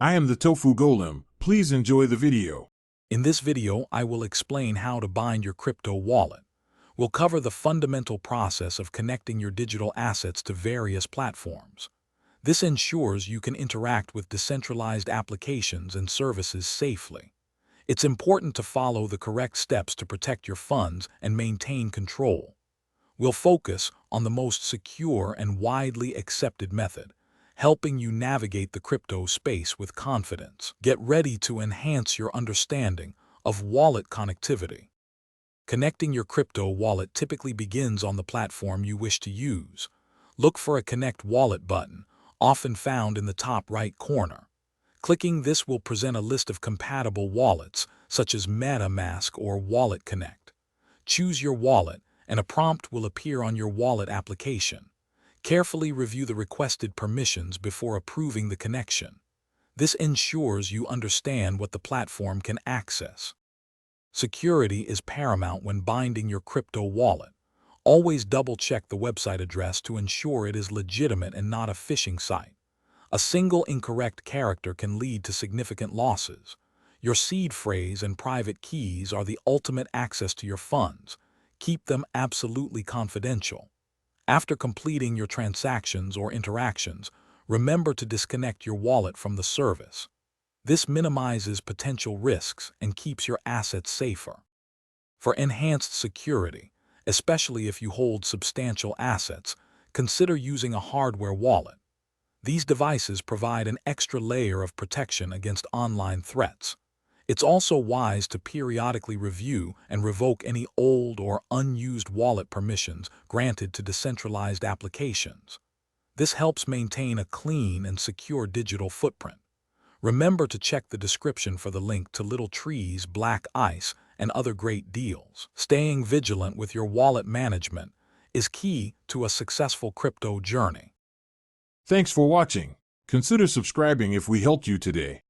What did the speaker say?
I am the Tofu Golem. Please enjoy the video. In this video, I will explain how to bind your crypto wallet. We'll cover the fundamental process of connecting your digital assets to various platforms. This ensures you can interact with decentralized applications and services safely. It's important to follow the correct steps to protect your funds and maintain control. We'll focus on the most secure and widely accepted method, helping you navigate the crypto space with confidence. Get ready to enhance your understanding of wallet connectivity. Connecting your crypto wallet typically begins on the platform you wish to use. Look for a Connect Wallet button, often found in the top right corner. Clicking this will present a list of compatible wallets, such as MetaMask or Wallet Connect. Choose your wallet, and a prompt will appear on your wallet application. Carefully review the requested permissions before approving the connection. This ensures you understand what the platform can access. Security is paramount when binding your crypto wallet. Always double-check the website address to ensure it is legitimate and not a phishing site. A single incorrect character can lead to significant losses. Your seed phrase and private keys are the ultimate access to your funds. Keep them absolutely confidential. After completing your transactions or interactions, remember to disconnect your wallet from the service. This minimizes potential risks and keeps your assets safer. For enhanced security, especially if you hold substantial assets, consider using a hardware wallet. These devices provide an extra layer of protection against online threats. It's also wise to periodically review and revoke any old or unused wallet permissions granted to decentralized applications. This helps maintain a clean and secure digital footprint. Remember to check the description for the link to Little Trees, Black Ice, and other great deals. Staying vigilant with your wallet management is key to a successful crypto journey. Thanks for watching. Consider subscribing if we helped you today.